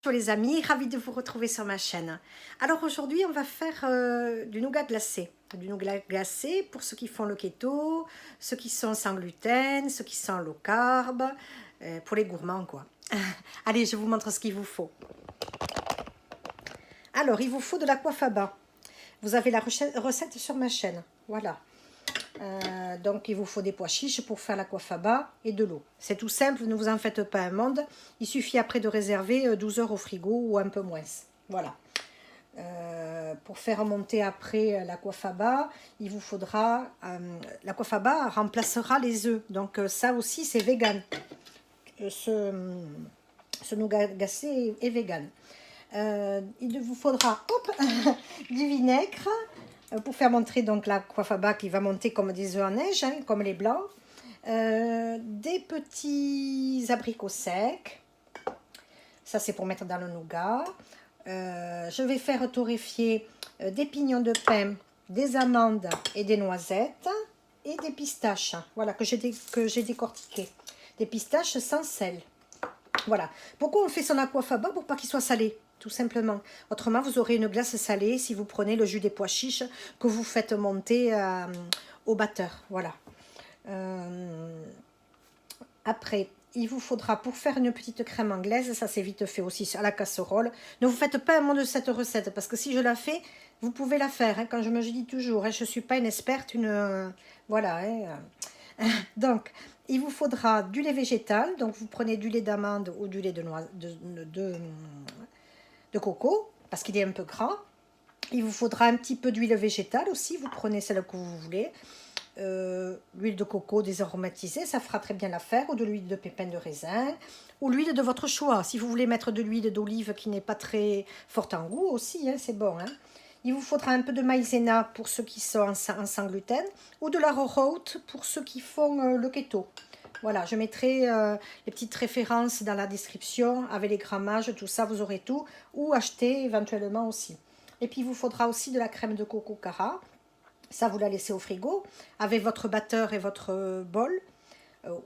Bonjour les amis, ravie de vous retrouver sur ma chaîne. Alors aujourd'hui on va faire du nougat glacé. Du nougat glacé pour ceux qui font le keto, ceux qui sont sans gluten, ceux qui sont low carb, pour les gourmands quoi. Allez, je vous montre ce qu'il vous faut. Alors il vous faut de l'aquafaba. Vous avez la recette sur ma chaîne, voilà. Donc il vous faut des pois chiches pour faire l'aquafaba et de l'eau. C'est tout simple, ne vous en faites pas un monde. Il suffit après de réserver 12 heures au frigo ou un peu moins. Voilà. Pour faire monter après l'aquafaba, il vous faudra... l'aquafaba remplacera les œufs. Donc ça aussi c'est vegan. Ce nougat glacé est vegan. Il vous faudra du vinaigre pour faire monter donc l'aquafaba qui va monter comme des œufs en neige, hein, comme les blancs. Des petits abricots secs. Ça, c'est pour mettre dans le nougat. Je vais faire torréfier des pignons de pain, des amandes et des noisettes et des pistaches. Voilà, que j'ai décortiqué. Des pistaches sans sel. Voilà. Pourquoi on fait son aquafaba? Pour pas qu'il soit salé, tout simplement. Autrement, vous aurez une glace salée si vous prenez le jus des pois chiches que vous faites monter au batteur. Voilà. Après, il vous faudra, pour faire une petite crème anglaise, ça c'est vite fait aussi à la casserole. Ne vous faites pas un mot de cette recette, parce que si je la fais, vous pouvez la faire. Hein, quand je me dis toujours, hein, je ne suis pas une experte, voilà. Hein. Donc, il vous faudra du lait végétal. Donc, vous prenez du lait d'amande ou du lait de coco, parce qu'il est un peu gras. Il vous faudra un petit peu d'huile végétale aussi. Vous prenez celle que vous voulez. L'huile de coco désaromatisée, ça fera très bien l'affaire, ou de l'huile de pépins de raisin, ou l'huile de votre choix. Si vous voulez mettre de l'huile d'olive qui n'est pas très forte en goût aussi, hein, c'est bon. Hein. Il vous faudra un peu de maïzena pour ceux qui sont en sans gluten, ou de l'arrowroot pour ceux qui font le keto. Voilà, je mettrai les petites références dans la description avec les grammages, tout ça, vous aurez tout, ou acheter éventuellement aussi. Et puis il vous faudra aussi de la crème de coco Cara. Ça, vous la laissez au frigo avec votre batteur et votre bol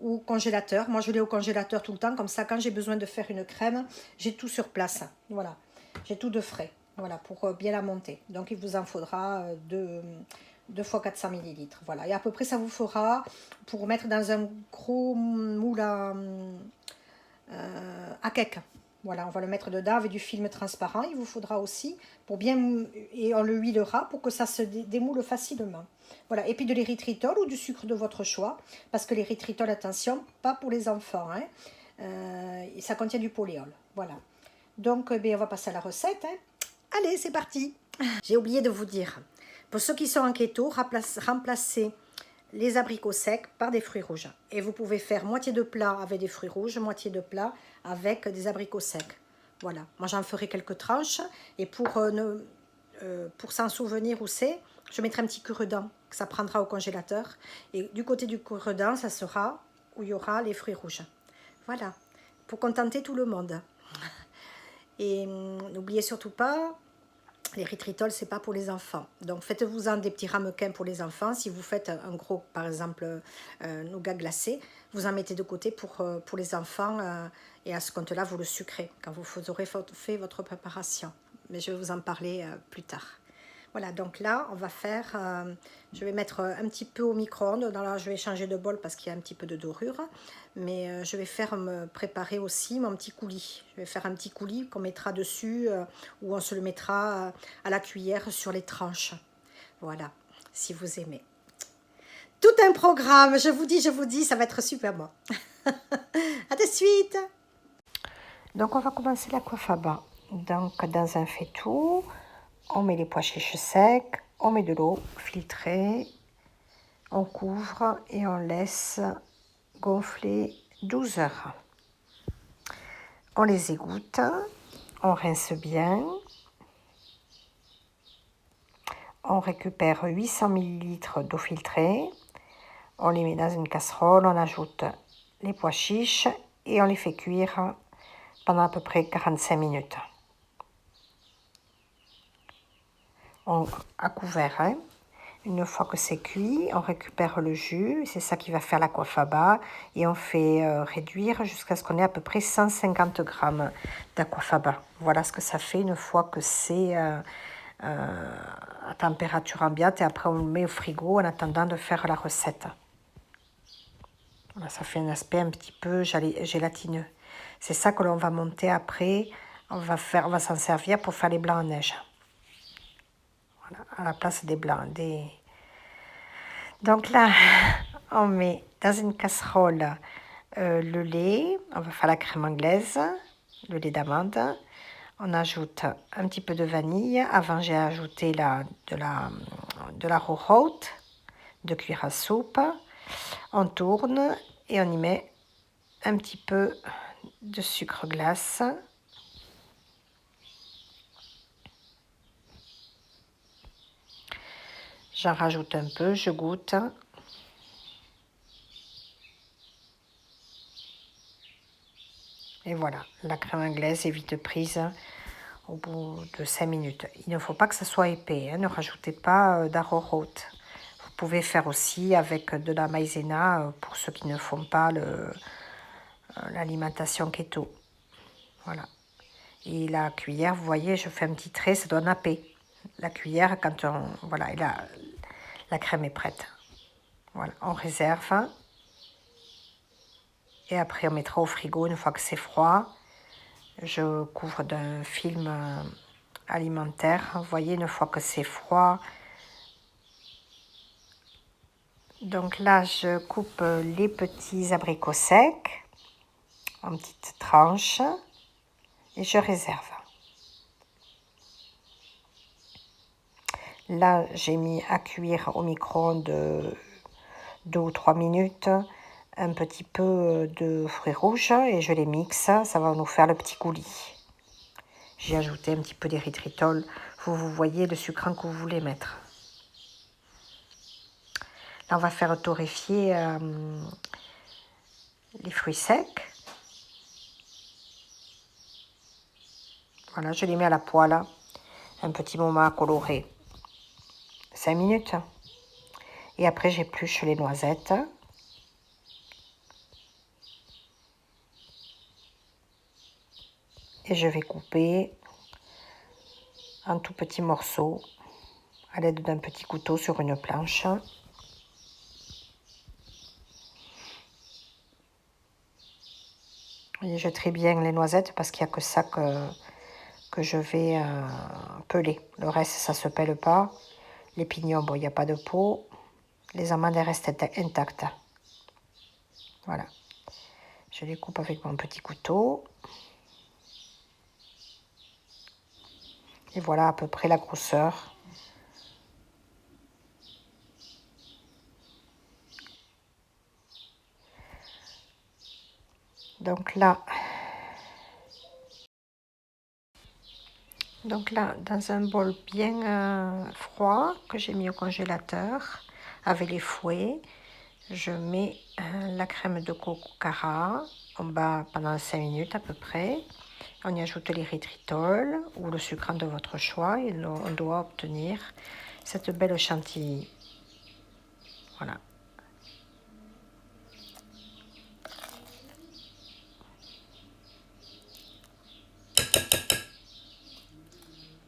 ou congélateur. Moi, je l'ai au congélateur tout le temps. Comme ça, quand j'ai besoin de faire une crème, j'ai tout sur place. Voilà, j'ai tout de frais. Voilà, pour bien la monter. Donc, il vous en faudra 2 fois 400 ml. Voilà, et à peu près, ça vous fera pour mettre dans un gros moule à cake. Voilà, on va le mettre dedans avec du film transparent. Il vous faudra aussi pour bien... Et on le huilera pour que ça se démoule facilement. Voilà, et puis de l'érythritol ou du sucre de votre choix. Parce que l'érythritol, attention, pas pour les enfants. Hein. Ça contient du poléol. Voilà. Donc, on va passer à la recette. Hein. Allez, c'est parti. J'ai oublié de vous dire. Pour ceux qui sont en keto, remplacez les abricots secs par des fruits rouges. Et vous pouvez faire moitié de plat avec des fruits rouges, moitié de plat avec des abricots secs. Voilà, moi j'en ferai quelques tranches. Et pour s'en souvenir où c'est, je mettrai un petit cure-dent que ça prendra au congélateur. Et du côté du cure-dent, ça sera où il y aura les fruits rouges. Voilà, pour contenter tout le monde. Et n'oubliez surtout pas, l'érythritol, c'est pas pour les enfants. Donc, faites-vous-en des petits ramequins pour les enfants. Si vous faites un gros, par exemple, nougat glacé, vous en mettez de côté pour les enfants. Et à ce compte-là, vous le sucrez quand vous aurez fait votre préparation. Mais je vais vous en parler plus tard. Voilà, donc là, on va faire... je vais mettre un petit peu au micro-ondes. Je vais changer de bol parce qu'il y a un petit peu de dorure. Mais je vais me préparer aussi mon petit coulis. Je vais faire un petit coulis qu'on mettra dessus, où on se le mettra à la cuillère sur les tranches. Voilà, si vous aimez. Tout un programme, je vous dis, ça va être super bon. À de suite. Donc, on va commencer l'aquafaba. Donc, dans un faitout, on met les pois chiches secs, on met de l'eau filtrée, on couvre et on laisse gonfler 12 heures. On les égoutte, on rince bien, on récupère 800 ml d'eau filtrée, on les met dans une casserole, on ajoute les pois chiches et on les fait cuire pendant à peu près 45 minutes. À couvert, hein. Une fois que c'est cuit, on récupère le jus. C'est ça qui va faire l'aquafaba. Et on fait réduire jusqu'à ce qu'on ait à peu près 150 grammes d'aquafaba. Voilà ce que ça fait une fois que c'est à température ambiante. Et après, on le met au frigo en attendant de faire la recette. Voilà, ça fait un aspect un petit peu gélatineux. C'est ça que l'on va monter après. On va s'en servir pour faire les blancs en neige. Voilà, à la place des blancs. Donc là, on met dans une casserole le lait. On va faire la crème anglaise, le lait d'amande. On ajoute un petit peu de vanille. Avant, j'ai ajouté de la route, 2 cuillères à soupe. On tourne et on y met un petit peu de sucre glace. J'en rajoute un peu, je goûte. Et voilà, la crème anglaise est vite prise au bout de 5 minutes. Il ne faut pas que ça soit épais, hein, ne rajoutez pas d'arrowroot. Vous pouvez faire aussi avec de la maïzena pour ceux qui ne font pas l'alimentation keto. Voilà. Et la cuillère, vous voyez, je fais un petit trait, ça doit napper. La cuillère, quand voilà, et la crème est prête. Voilà, on réserve. Et après, on mettra au frigo une fois que c'est froid. Je couvre d'un film alimentaire. Vous voyez, une fois que c'est froid. Donc là, je coupe les petits abricots secs en petites tranches et je réserve. Là, j'ai mis à cuire au micro-ondes 2 ou 3 minutes un petit peu de fruits rouges et je les mixe. Ça va nous faire le petit coulis. J'ai ajouté un petit peu d'érythritol. Vous voyez le sucrant que vous voulez mettre. Là, on va faire torréfier les fruits secs. Voilà, je les mets à la poêle. Un petit moment à colorer. 5 minutes. Et après, j'épluche les noisettes. Et je vais couper en tout petits morceaux à l'aide d'un petit couteau sur une planche. Et je trie bien les noisettes parce qu'il n'y a que ça que je vais peler. Le reste, ça ne se pèle pas. Les pignons, bon, il n'y a pas de peau. Les amandes restent intactes. Voilà. Je les coupe avec mon petit couteau. Et voilà à peu près la grosseur. Donc là, dans un bol bien froid que j'ai mis au congélateur avec les fouets, je mets la crème de coco Cara. On bat pendant 5 minutes à peu près. On y ajoute l'érythritol ou le sucrant de votre choix et on doit obtenir cette belle chantilly. Voilà.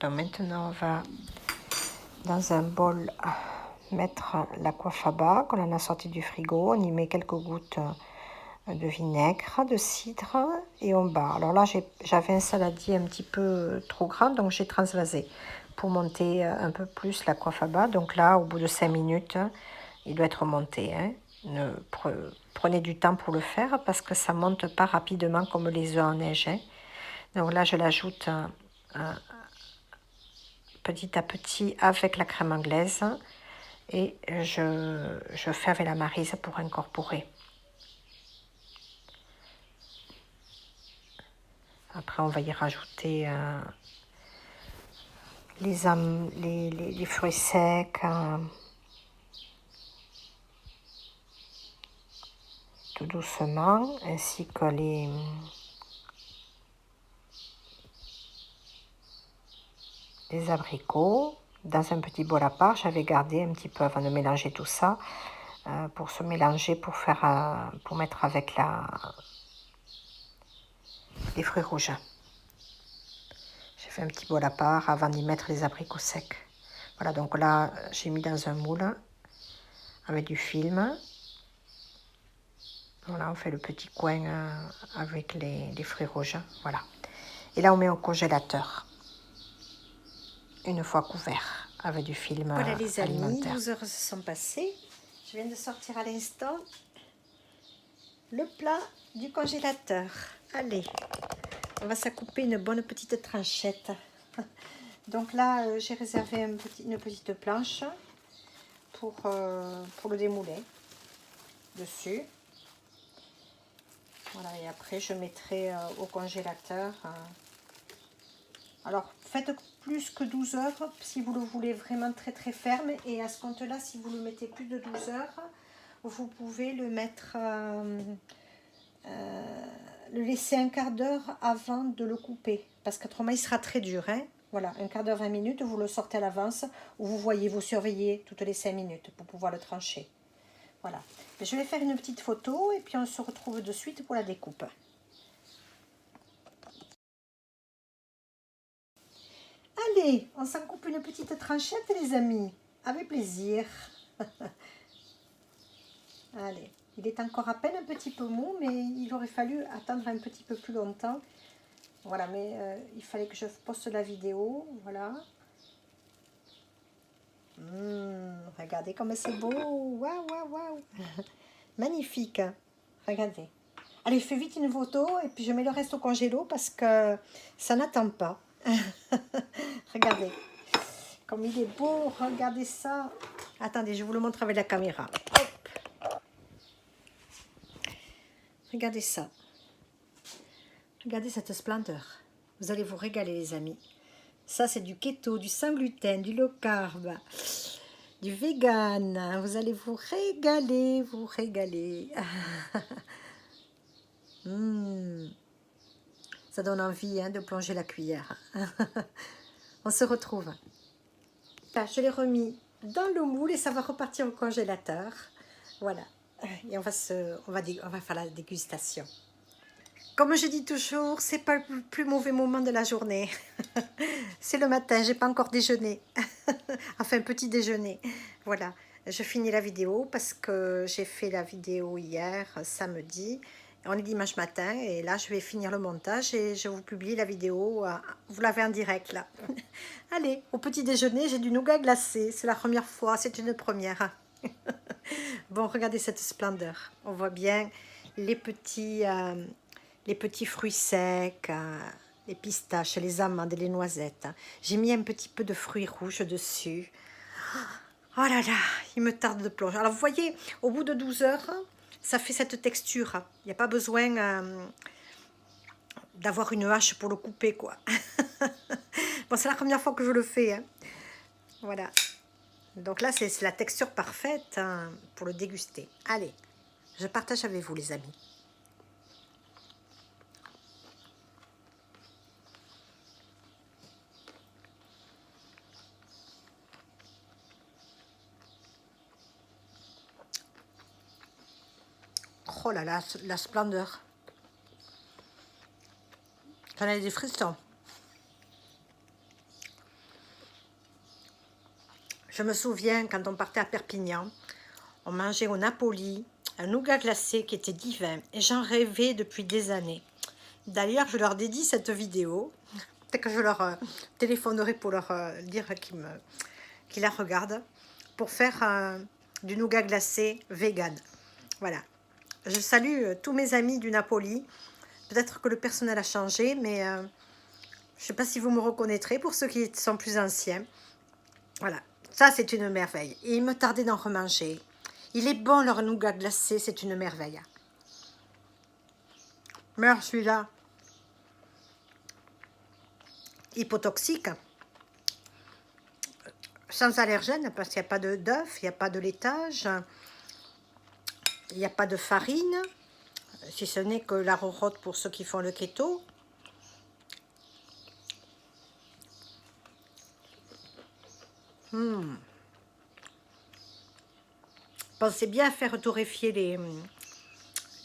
Donc maintenant, on va dans un bol mettre l'aquafaba qu'on en a sorti du frigo. On y met quelques gouttes de vinaigre, de cidre et on bat. Alors là, j'avais un saladier un petit peu trop grand, donc j'ai transvasé pour monter un peu plus l'aquafaba. Donc là, au bout de 5 minutes, il doit être monté. Hein. Prenez du temps pour le faire parce que ça ne monte pas rapidement comme les œufs en neige. Hein. Donc là, je l'ajoute petit à petit avec la crème anglaise et je fais avec la maryse pour incorporer. Après, on va y rajouter les fruits secs, tout doucement, ainsi que les abricots. dans un petit bol à part. J'avais gardé un petit peu avant de mélanger tout ça, pour se mélanger, pour faire, pour mettre avec les fruits rouges. J'ai fait un petit bol à part avant d'y mettre les abricots secs. Voilà, donc là, j'ai mis dans un moule avec du film. Voilà, on fait le petit coin avec les fruits rouges. Voilà. Et là, on met au congélateur, une fois couvert, avec du film Voilà les amis, alimentaire. 12 heures se sont passées. Je viens de sortir à l'instant le plat du congélateur. Allez, on va s'accouper une bonne petite tranchette. Donc là, j'ai réservé une petite planche pour le démouler dessus. Voilà, et après je mettrai au congélateur. Alors faites plus que 12 heures si vous le voulez vraiment très très ferme. Et à ce compte-là, si vous le mettez plus de 12 heures, vous pouvez le mettre, le laisser un quart d'heure avant de le couper. Parce qu'autrement il sera très dur. Hein. Voilà, un quart d'heure, 20 minutes, vous le sortez à l'avance. Ou vous voyez, vous surveillez toutes les 5 minutes pour pouvoir le trancher. Voilà. Je vais faire une petite photo et puis on se retrouve de suite pour la découpe. Allez, on s'en coupe une petite tranchette les amis. Avec plaisir. Allez, il est encore à peine un petit peu mou, mais il aurait fallu attendre un petit peu plus longtemps. Voilà, mais il fallait que je poste la vidéo. Voilà. Regardez comme c'est beau. Waouh, waouh, waouh. Magnifique. Regardez. Allez, fais vite une photo et puis je mets le reste au congélo parce que ça n'attend pas. Regardez. Comme il est beau. Regardez ça. Attendez, je vous le montre avec la caméra. Hop. Regardez ça. Regardez cette splendeur. Vous allez vous régaler les amis. Ça c'est du keto, du sans gluten, du low carb, du vegan. Vous allez vous régaler, vous régaler. Ça donne envie hein, de plonger la cuillère. On se retrouve. Là, je l'ai remis dans le moule et ça va repartir au congélateur. Voilà. Et on va faire la dégustation. Comme je dis toujours, c'est pas le plus mauvais moment de la journée. C'est le matin, j'ai pas encore déjeuné. Enfin, petit déjeuner. Voilà, je finis la vidéo parce que j'ai fait la vidéo hier, samedi. On est dimanche matin et là, je vais finir le montage et je vous publie la vidéo. Vous l'avez en direct là. Allez, au petit déjeuner, j'ai du nougat glacé. C'est la première fois, c'est une première. Bon, regardez cette splendeur. On voit bien les petits fruits secs, les pistaches, les amandes et les noisettes. J'ai mis un petit peu de fruits rouges dessus. Oh là là, il me tarde de plonger. Alors vous voyez, au bout de 12 heures, ça fait cette texture. Il n'y a pas besoin d'avoir une hache pour le couper, quoi. Bon, c'est la première fois que je le fais. Hein. Voilà. Donc là, c'est la texture parfaite hein, pour le déguster. Allez, je partage avec vous, les amis. Oh là là, la splendeur. J'en ai des frissons. Je me souviens quand on partait à Perpignan, on mangeait au Napoli un nougat glacé qui était divin et j'en rêvais depuis des années. D'ailleurs, je leur dédie cette vidéo. Peut-être que je leur téléphonerai pour leur dire qu'ils la regardent pour faire du nougat glacé vegan. Voilà. Je salue tous mes amis du Napoli. Peut-être que le personnel a changé, mais je ne sais pas si vous me reconnaîtrez pour ceux qui sont plus anciens. Voilà. Ça, c'est une merveille. Et il me tardait d'en remanger. Il est bon, leur nougat glacé, c'est une merveille. Mais celui-là, hypotoxique, sans allergène, parce qu'il n'y a pas d'œuf, il n'y a pas de laitage, il n'y a pas de farine, si ce n'est que la rorotte pour ceux qui font le keto. Pensez bien à faire torréfier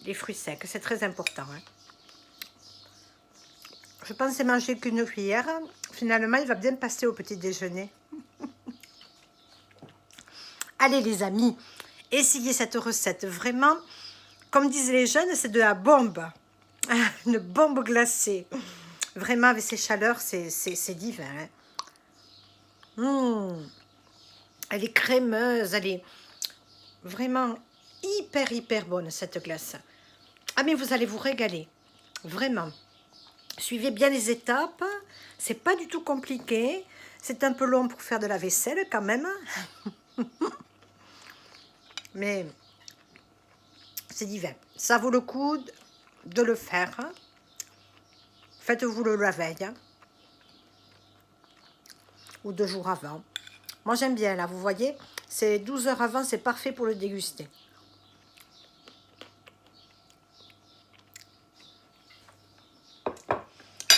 les fruits secs, c'est très important. Hein. Je pensais manger qu'une cuillère. Finalement, il va bien passer au petit déjeuner. Allez les amis, essayez cette recette. Vraiment, comme disent les jeunes, c'est de la bombe. Une bombe glacée. Vraiment, avec ces chaleurs, c'est divin. Hein. Elle est crémeuse, elle est vraiment hyper bonne, cette glace. Ah, mais vous allez vous régaler. Vraiment. Suivez bien les étapes. C'est pas du tout compliqué. C'est un peu long pour faire de la vaisselle quand même. Mais c'est divin. Ça vaut le coup de le faire. Faites-vous le la veille. Ou 2 jours avant. Moi j'aime bien là, vous voyez. C'est 12 heures avant, c'est parfait pour le déguster.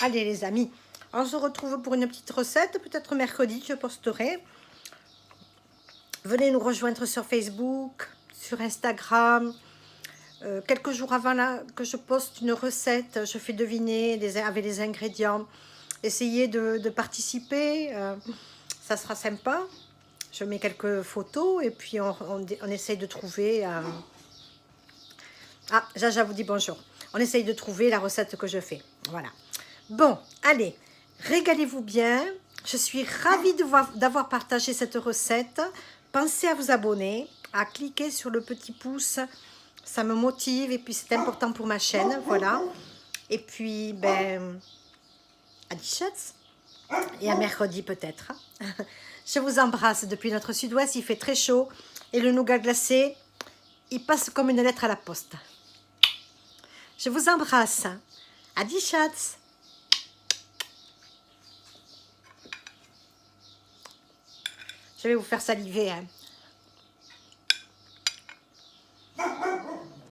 Allez les amis, on se retrouve pour une petite recette. Peut-être mercredi, je posterai. Venez nous rejoindre sur Facebook, sur Instagram. Quelques jours avant là, que je poste une recette, je fais deviner avec les ingrédients. Essayez de participer, ça sera sympa. Je mets quelques photos et puis on essaye de trouver... Ah, Jaja vous dit bonjour. On essaye de trouver la recette que je fais. Voilà. Bon, allez, régalez-vous bien. Je suis ravie d'avoir partagé cette recette. Pensez à vous abonner, à cliquer sur le petit pouce. Ça me motive et puis c'est important pour ma chaîne. Voilà. Et puis, ben, à 10 chats. Et à mercredi peut-être. Je vous embrasse depuis notre sud-ouest. Il fait très chaud. Et le nougat glacé, il passe comme une lettre à la poste. Je vous embrasse. À 10 chats. Je vais vous faire saliver. Hein.